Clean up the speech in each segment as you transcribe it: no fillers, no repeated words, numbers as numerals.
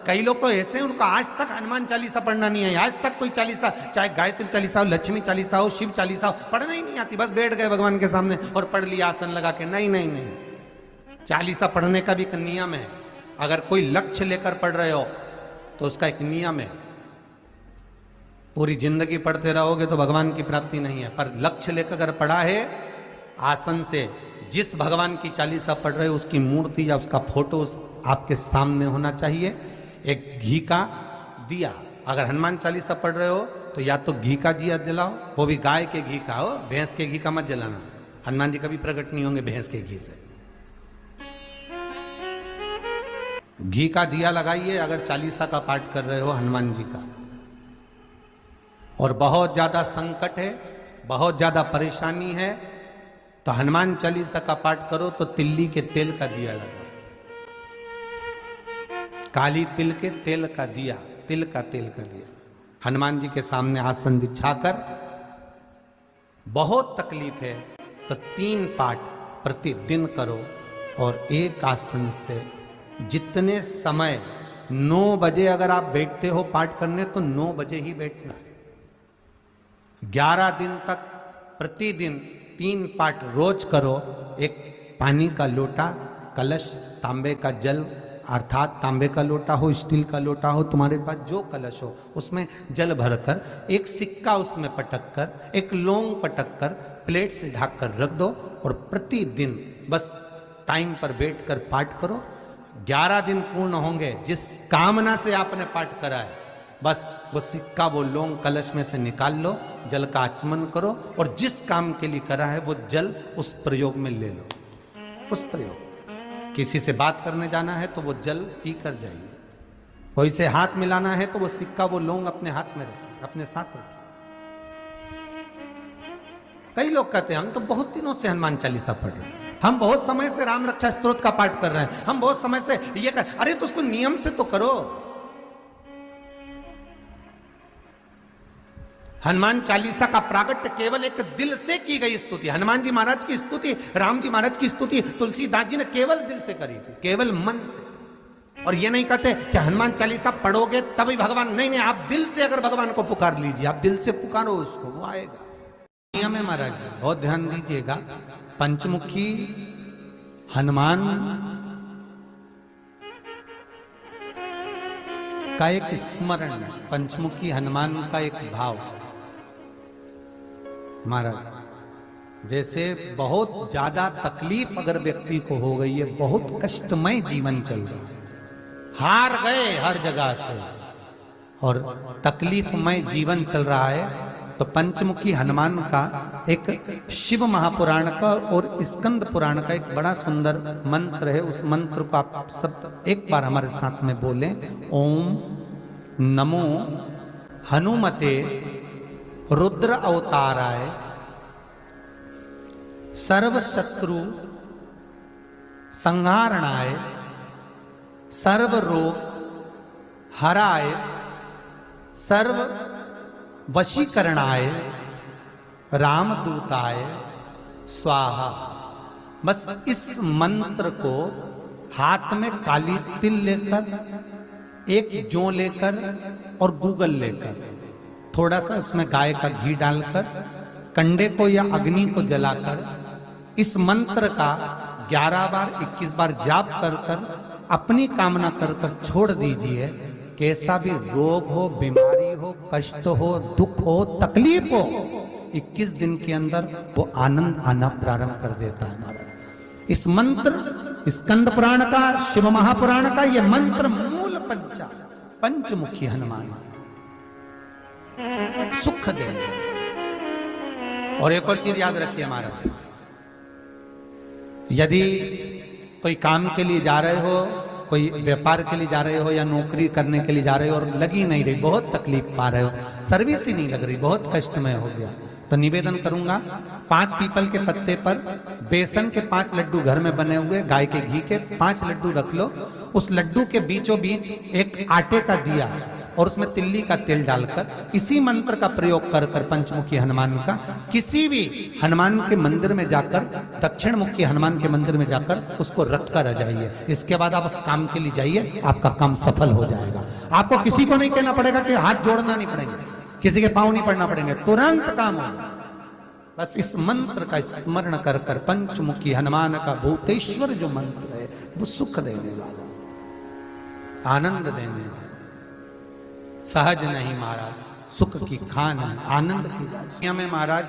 कई लोग तो ऐसे हैं उनको आज तक हनुमान चालीसा पढ़ना नहीं है, आज तक कोई चालीसा, चाहे गायत्री चालीसा हो, लक्ष्मी चालीसा हो, शिव चालीसा हो, पढ़ना ही नहीं आती, बस बैठ गए भगवान के सामने और पढ़ लिया आसन लगा के। नहीं नहीं नहीं, चालीसा पढ़ने का भी एक नियम है। अगर कोई लक्ष्य लेकर पढ़ रहे हो तो उसका एक नियम है। पूरी जिंदगी पढ़ते रहोगे तो भगवान की प्राप्ति नहीं है, पर लक्ष्य लेकर अगर पढ़ा है आसन से, जिस भगवान की चालीसा पढ़ रहे हो उसकी मूर्ति या उसका फोटो आपके सामने होना चाहिए। एक घी का दिया, अगर हनुमान चालीसा पढ़ रहे हो तो या तो घी का दिया जलाओ, वो भी गाय के घी का हो, भैंस के घी का मत जलाना। हनुमान जी कभी प्रकट नहीं होंगे भैंस के घी से। घी का दिया लगाइए अगर चालीसा का पाठ कर रहे हो हनुमान जी का। और बहुत ज्यादा संकट है, बहुत ज्यादा परेशानी है तो हनुमान चालीसा का पाठ करो तो तिल्ली के तेल का दिया लगाओ, काली तिल के तेल का दिया, तिल का तेल का दिया हनुमान जी के सामने आसन बिछाकर। बहुत तकलीफ है तो 3 पाठ प्रतिदिन करो और एक आसन से जितने समय, 9 बजे अगर आप बैठते हो पाठ करने तो 9 बजे ही बैठना है। 11 दिन तक प्रतिदिन 3 पाठ रोज करो। एक पानी का लोटा, कलश, तांबे का जल अर्थात तांबे का लोटा हो, स्टील का लोटा हो, तुम्हारे पास जो कलश हो उसमें जल भरकर, एक सिक्का उसमें पटक कर, एक लौंग पटक कर प्लेट से ढक कर रख दो और प्रतिदिन बस टाइम पर बैठकर पाठ करो। 11 दिन पूर्ण होंगे, जिस कामना से आपने पाठ करा है बस वो सिक्का, वो लौंग कलश में से निकाल लो, जल का आचमन करो और जिस काम के लिए करा है वो जल उस प्रयोग में ले लो। उस प्रयोग, किसी से बात करने जाना है तो वो जल पी कर जाइए, कोई से हाथ मिलाना है तो वो सिक्का, वो लौंग अपने हाथ में रखिए, अपने साथ रखिए। कई लोग कहते हैं हम तो बहुत दिनों से हनुमान चालीसा पढ़ रहे हैं, हम बहुत समय से राम रक्षा स्तोत्र का पाठ कर रहे हैं, हम बहुत समय से ये कर, अरे तो उसको नियम से तो करो। हनुमान चालीसा का प्रागट्य केवल एक दिल से की गई स्तुति। हनुमान जी महाराज की स्तुति, राम जी महाराज की स्तुति तुलसीदास जी ने केवल दिल से करी थी, केवल मन से। और ये नहीं कहते कि हनुमान चालीसा पढ़ोगे तभी भगवान, नहीं नहीं, आप दिल से अगर भगवान को पुकार लीजिए, आप दिल से पुकारो उसको, वो आएगा। नियम है महाराज, बहुत ध्यान दीजिएगा। पंचमुखी हनुमान का एक स्मरण, पंचमुखी हनुमान का एक भाव। महाराज जैसे बहुत ज्यादा तकलीफ अगर व्यक्ति को हो गई है, बहुत कष्टमय जीवन चल रहा है, हार गए हर जगह से और तकलीफमय जीवन चल रहा है, तो पंचमुखी हनुमान का एक शिव महापुराण का और स्कंद पुराण का एक बड़ा सुंदर मंत्र है। उस मंत्र को आप सब एक बार हमारे साथ में बोलें। ओम नमो हनुमते रुद्र अवताराय सर्व शत्रु संहारणाय सर्व रोग हराय सर्व वशीकरणाय रामदूताय स्वाहा। बस इस मंत्र को हाथ में काली तिल लेकर, एक जौ लेकर और गूगल लेकर, थोड़ा सा उसमें गाय का घी डालकर, कंडे को या अग्नि को जलाकर इस मंत्र का 11 बार 21 बार जाप कर कर अपनी कामना कर कर छोड़ दीजिए। कैसा भी रोग हो, बीमारी हो, कष्ट हो, दुख हो, तकलीफ हो, 21 दिन के अंदर वो आनंद आना प्रारंभ कर देता है महाराज। इस मंत्र, स्कंद पुराण का, शिव महापुराण का ये मंत्र मूल पंचमुखी हनुमान सुख देंगे। और एक और चीज याद रखिए महाराज, यदि कोई काम के लिए जा रहे हो, कोई व्यापार के लिए जा रहे हो या नौकरी करने के लिए जा रहे हो और लगी नहीं रही, बहुत तकलीफ पा रहे हो, सर्विस ही नहीं लग रही, बहुत कष्टमय हो गया, तो निवेदन करूंगा 5 पीपल के पत्ते पर बेसन के 5 लड्डू घर में बने हुए, गाय के घी के 5 लड्डू रख लो। उस लड्डू के बीचों बीच एक आटे का दिया और उसमें तिल्ली का तेल डालकर इसी मंत्र का प्रयोग कर कर पंचमुखी हनुमान का किसी भी हनुमान के मंदिर में जाकर, दक्षिण मुखी हनुमान के मंदिर में जाकर उसको रख कर आ जाइए। इसके बाद आप उस काम के लिए जाइए, आपका काम सफल हो जाएगा। आपको किसी को नहीं कहना पड़ेगा कि हाथ जोड़ना नहीं पड़ेंगे, किसी के पांव नहीं पड़ना पड़ेंगे, तुरंत काम होगा। बस इस मंत्र का स्मरण कर कर, पंचमुखी हनुमान का भूतेश्वर जो मंत्र है वो सुख देने वाला, आनंद देने वाला, सहज नहीं महाराज, सुख की खान है, आनंद की राशि में। महाराज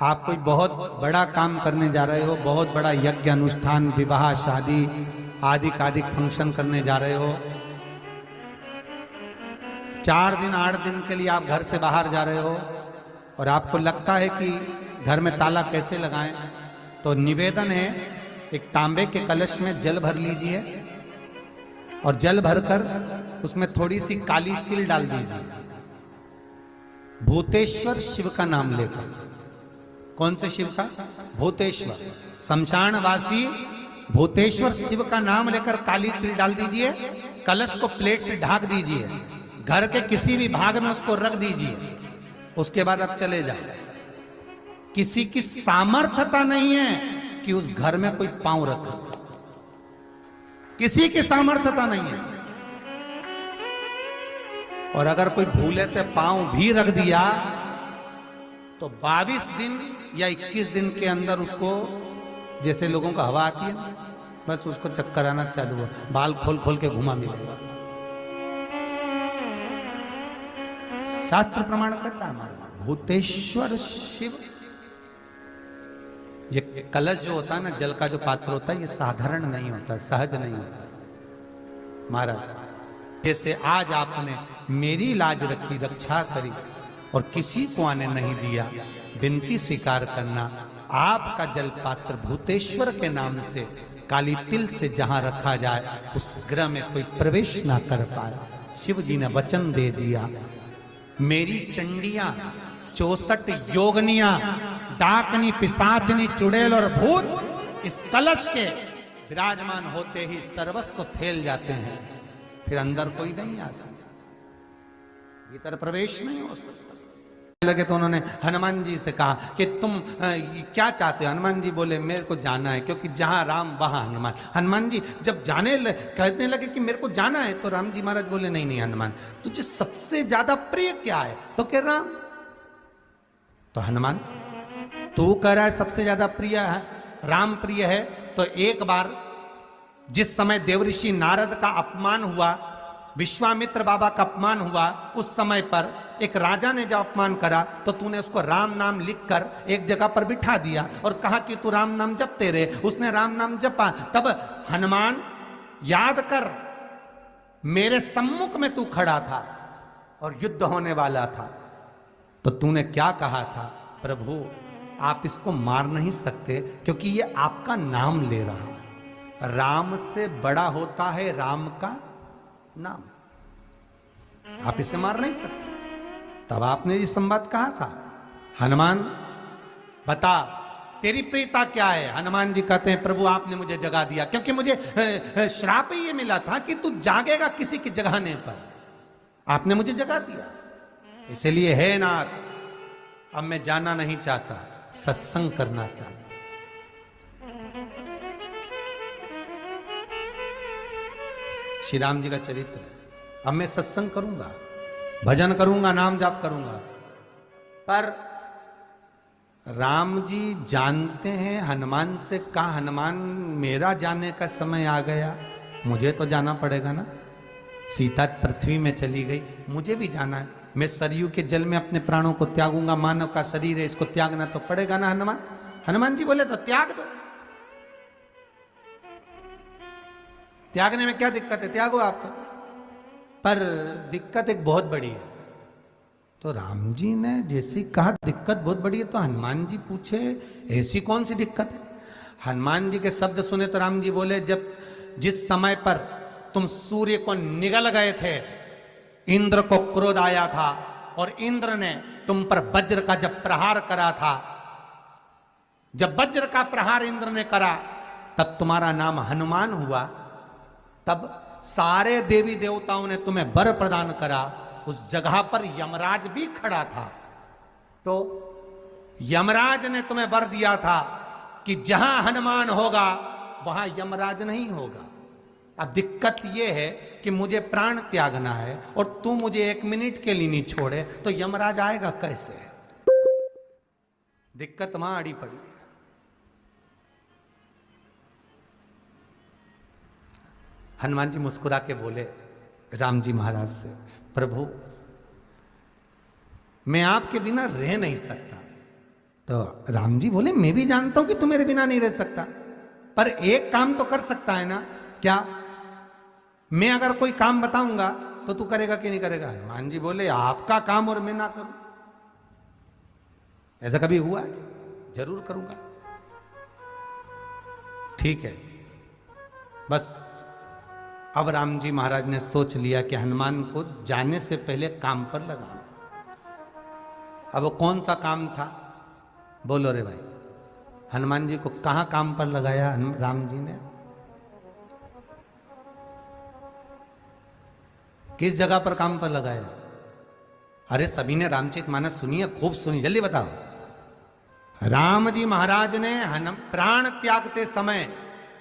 आप कोई बहुत बड़ा काम करने जा रहे हो, बहुत बड़ा यज्ञ अनुष्ठान, विवाह शादी आदि फंक्शन करने जा रहे हो, 4 दिन 8 दिन के लिए आप घर से बाहर जा रहे हो और आपको लगता है कि घर में ताला कैसे लगाएं, तो निवेदन है एक तांबे के कलश में जल भर लीजिए और जल भरकर उसमें थोड़ी सी काली तिल डाल दीजिए, भूतेश्वर शिव का नाम लेकर। कौन से शिव का? भूतेश्वर, शमशानवासी भूतेश्वर शिव का नाम लेकर काली तिल डाल दीजिए, कलश को प्लेट से ढक दीजिए, घर के किसी भी भाग में उसको रख दीजिए। उसके बाद आप चले जाए। किसी की सामर्थ्यता नहीं है कि उस घर में कोई पांव रखे, किसी की सामर्थ्यता नहीं है। और अगर कोई भूले से पांव भी रख दिया तो 22 दिन या 21 दिन के अंदर उसको, जैसे लोगों को हवा आती है, बस उसको चक्कर आना चालू हो, बाल खोल खोल के घुमा मिलेगा। शास्त्र प्रमाण करता है हमारा भूतेश्वर शिव। ये कलश जो होता है ना, जल का जो पात्र होता है, ये साधारण नहीं होता, सहज नहीं होता महाराज। जैसे आज आपने मेरी लाज रखी, रक्षा करी और किसी को आने नहीं दिया, विनती स्वीकार करना। आपका जल पात्र भूतेश्वर के नाम से काली तिल से जहां रखा जाए उस गृह में कोई प्रवेश ना कर पाए। शिव जी ने वचन दे दिया, मेरी चंडियां 64 योगनियां, डाकनी, पिशाचनी, चुड़ैल और भूत इस कलश के विराजमान होते ही सर्वस्व फैल जाते हैं, फिर अंदर कोई नहीं आ सकता, भीतर प्रवेश नहीं हो सकता। लगे तो उन्होंने हनुमान जी से कहा कि तुम क्या चाहते हो? हनुमान जी बोले मेरे को जाना है, क्योंकि जहां राम वहां हनुमान। हनुमान जी जब कहने लगे कि मेरे को जाना है, तो राम जी महाराज बोले नहीं नहीं हनुमान, तुझे सबसे ज्यादा प्रिय क्या है? तो कह राम। तो हनुमान तू कह रहा है सबसे ज्यादा प्रिय है राम, प्रिय है, तो एक बार जिस समय देवऋषि नारद का अपमान हुआ, विश्वामित्र बाबा का अपमान हुआ, उस समय पर एक राजा ने जब अपमान करा तो तूने उसको राम नाम लिखकर एक जगह पर बिठा दिया और कहा कि तू राम नाम जपते रहे। उसने राम नाम जपा। तब हनुमान याद कर, मेरे सम्मुख में तू खड़ा था और युद्ध होने वाला था, तो तूने क्या कहा था? प्रभु आप इसको मार नहीं सकते क्योंकि ये आपका नाम ले रहा है। राम से बड़ा होता है राम का नाम, आप इसे मार नहीं सकते। तब आपने ये संवाद कहा था, हनुमान बता तेरी प्रियता क्या है? हनुमान जी कहते हैं प्रभु आपने मुझे जगा दिया, क्योंकि मुझे श्राप ही ये मिला था कि तू जागेगा किसी के जगाने पर, आपने मुझे जगा दिया, इसलिए है नाथ अब मैं जाना नहीं चाहता, सत्संग करना चाहता। श्री राम जी का चरित्र है। अब मैं सत्संग करूंगा, भजन करूंगा, नाम जाप करूंगा, पर राम जी जानते हैं हनुमान से कहा, हनुमान मेरा जाने का समय आ गया, मुझे तो जाना पड़ेगा ना। सीता पृथ्वी में चली गई, मुझे भी जाना है, मैं सरयू के जल में अपने प्राणों को त्यागूंगा, मानव का शरीर है इसको त्यागना तो पड़ेगा ना हनुमान। हनुमान जी बोले तो त्याग दो, त्यागने में क्या दिक्कत है, त्यागो आप तो। पर दिक्कत एक बहुत बड़ी है। तो राम जी ने जैसी कहा दिक्कत बहुत बड़ी है, तो हनुमान जी पूछे ऐसी कौन सी दिक्कत है? हनुमान जी के शब्द सुने तो राम जी बोले, जब जिस समय पर तुम सूर्य को निगल गए थे, इंद्र को क्रोध आया था और इंद्र ने तुम पर वज्र का जब प्रहार करा था, जब वज्र का प्रहार इंद्र ने करा तब तुम्हारा नाम हनुमान हुआ, तब सारे देवी देवताओं ने तुम्हें वर प्रदान करा। उस जगह पर यमराज भी खड़ा था, तो यमराज ने तुम्हें वर दिया था कि जहां हनुमान होगा वहां यमराज नहीं होगा। अब दिक्कत यह है कि मुझे प्राण त्यागना है और तू मुझे 1 मिनट के लिए नहीं छोड़े तो यमराज आएगा कैसे? दिक्कत वहां अड़ी पड़ी है। हनुमान जी मुस्कुरा के बोले राम जी महाराज से, प्रभु मैं आपके बिना रह नहीं सकता। तो राम जी बोले, मैं भी जानता हूं कि तू मेरे बिना नहीं रह सकता, पर एक काम तो कर सकता है ना। क्या? मैं अगर कोई काम बताऊंगा तो तू करेगा कि नहीं करेगा? हनुमान जी बोले, आपका काम और मैं ना करूं, ऐसा कभी हुआ है? जरूर करूंगा। ठीक है। बस अब राम जी महाराज ने सोच लिया कि हनुमान को जाने से पहले काम पर लगाना। अब वो कौन सा काम था? बोलो रे भाई। हनुमान जी को कहां काम पर लगाया राम जी ने? किस जगह पर काम पर लगाया? अरे सभी ने रामचरितमानस सुनी है, खूब सुनी, जल्दी बताओ। राम जी महाराज ने प्राण त्यागते समय,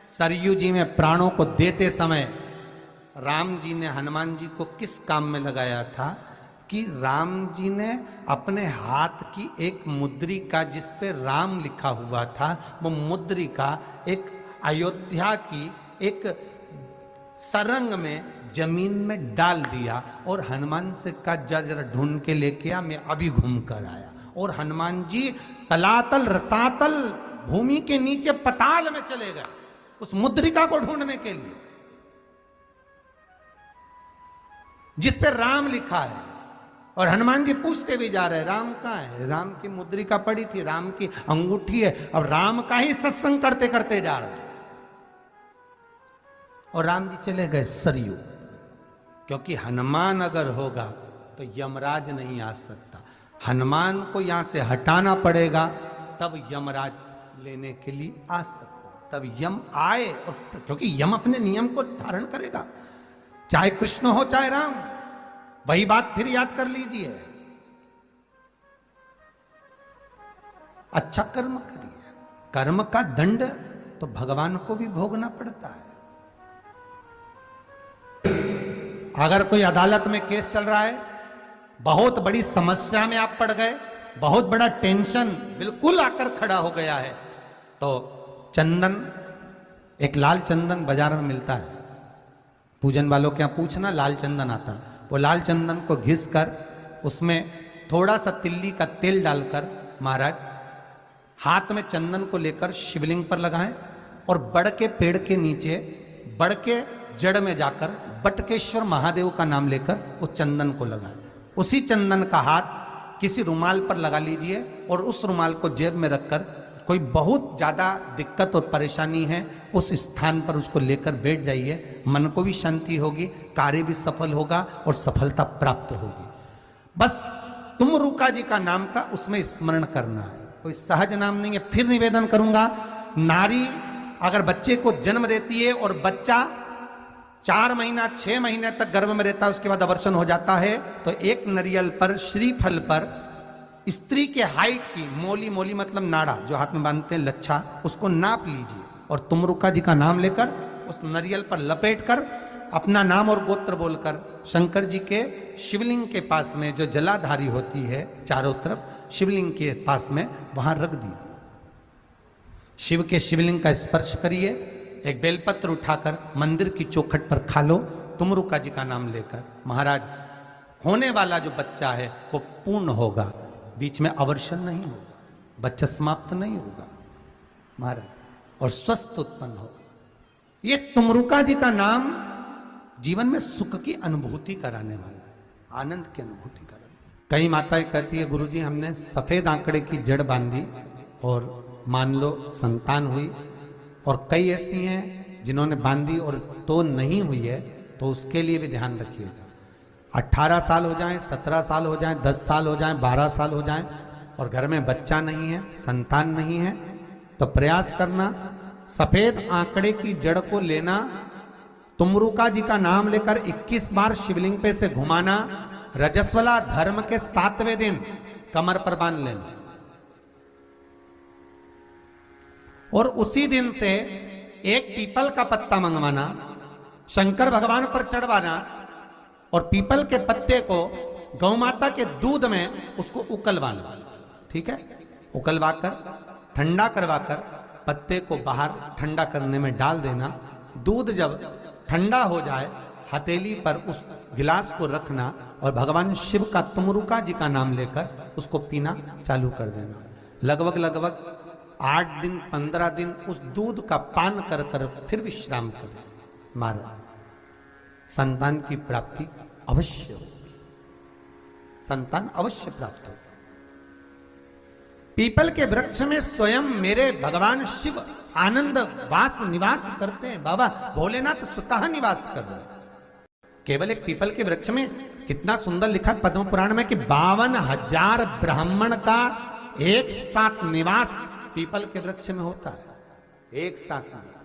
सरयू जी में प्राणों को देते समय राम जी ने हनुमान जी को किस काम में लगाया था कि राम जी ने अपने हाथ की एक मुद्रिका जिस पे राम लिखा हुआ था, वो मुद्रिका एक अयोध्या की एक सरंग में जमीन में डाल दिया और हनुमान से कहा जरा ढूंढ के लेके आ, मैं अभी घूम कर आया। और हनुमान जी तलातल रसातल भूमि के नीचे पताल में चले गए उस मुद्रिका को ढूंढने के लिए जिस पे राम लिखा है। और हनुमान जी पूछते भी जा रहे हैं, राम कहाँ है? राम की मुद्रिका पड़ी थी, राम की अंगूठी है। अब राम का ही सत्संग करते करते जा रहे हैं और राम जी चले गए सरयू, क्योंकि हनुमान अगर होगा तो यमराज नहीं आ सकता। हनुमान को यहां से हटाना पड़ेगा तब यमराज लेने के लिए आ सकता, तब यम आए। और क्योंकि यम अपने नियम को धारण करेगा, चाहे कृष्ण हो चाहे राम। वही बात फिर याद कर लीजिए, अच्छा कर्म करिए, कर्म का दंड तो भगवान को भी भोगना पड़ता है। अगर कोई अदालत में केस चल रहा है, बहुत बड़ी समस्या में आप पड़ गए, बहुत बड़ा टेंशन बिल्कुल आकर खड़ा हो गया है, तो चंदन, एक लाल चंदन बाजार में मिलता है, पूजन वालों के यहाँ पूछना, लाल चंदन आता। वो लाल चंदन को घिस कर उसमें थोड़ा सा तिल्ली का तेल डालकर महाराज हाथ में चंदन को लेकर शिवलिंग पर लगाएं और बड़ के पेड़ के नीचे, बड़ के जड़ में जाकर बटकेश्वर महादेव का नाम लेकर उस चंदन को लगाएं। उसी चंदन का हाथ किसी रुमाल पर लगा लीजिए और उस रुमाल को जेब में रखकर कोई बहुत ज़्यादा दिक्कत और परेशानी है उस स्थान पर उसको लेकर बैठ जाइए। मन को भी शांति होगी, कार्य भी सफल होगा और सफलता प्राप्त होगी। बस तुमरुका जी का नाम का उसमें स्मरण करना है, कोई सहज नाम नहीं है। फिर निवेदन करूंगा, नारी अगर बच्चे को जन्म देती है और बच्चा 4 महीना 6 महीने तक गर्भ में रहता है, उसके बाद अवर्षण हो जाता है, तो एक नरियल पर, श्रीफल पर स्त्री के हाइट की, मोली, मोली मतलब नाड़ा जो हाथ में बांधते हैं, लच्छा, उसको नाप लीजिए और तुमरुका जी का नाम लेकर उस नरियल पर लपेट कर अपना नाम और गोत्र बोलकर शंकर जी के शिवलिंग के पास में जो जलाधारी होती है चारों तरफ शिवलिंग के पास में, वहां रख दीजिए। शिव के शिवलिंग का स्पर्श करिए, एक बेलपत्र उठाकर मंदिर की चौखट पर खा लो, तुमरुका जी का नाम लेकर। महाराज होने वाला जो बच्चा है वो पूर्ण होगा, बीच में अवर्षण नहीं होगा, बच्चा समाप्त नहीं होगा महाराज, और स्वस्थ उत्पन्न हो। ये तुमरुका जी का नाम जीवन में सुख की अनुभूति कराने वाला है, आनंद की अनुभूति कराने। कई माताएं कहती है, गुरुजी हमने सफेद आंकड़े की जड़ बांधी और मान लो संतान हुई, और कई ऐसी हैं जिन्होंने बांधी और तो नहीं हुई है, तो उसके लिए भी ध्यान रखिएगा। 18 साल हो जाएं, 17 साल हो जाएं, 10 साल हो जाएं, 12 साल हो जाएं और घर में बच्चा नहीं है, संतान नहीं है, तो प्रयास करना सफेद आंकड़े की जड़ को लेना, तुमरुका जी का नाम लेकर 21 बार शिवलिंग पे से घुमाना, रजस्वला धर्म के 7वें दिन कमर पर बांध लेना और उसी दिन से एक पीपल का पत्ता मंगवाना, शंकर भगवान पर चढ़वाना और पीपल के पत्ते को गौ माता के दूध में उसको उकलवाना, ठीक है, उकलवा कर ठंडा करवा कर पत्ते को बाहर ठंडा करने में डाल देना। दूध जब ठंडा हो जाए हथेली पर उस गिलास को रखना और भगवान शिव का तुमरुका जी का नाम लेकर उसको पीना चालू कर देना। लगभग 8 दिन 15 दिन उस दूध का पान कर कर फिर विश्राम करें। महाराज संतान की प्राप्ति अवश्य होगी, संतान अवश्य प्राप्त होगी। पीपल के वृक्ष में स्वयं मेरे भगवान शिव आनंद वास निवास करते हैं। बाबा भोलेनाथ स्वतः निवास कर रहे हैं। केवल एक पीपल के वृक्ष में कितना सुंदर लिखा पद्म पुराण में कि 52,000 ब्राह्मण का एक साथ निवास पीपल के वृक्ष में होता है, एक साथ में।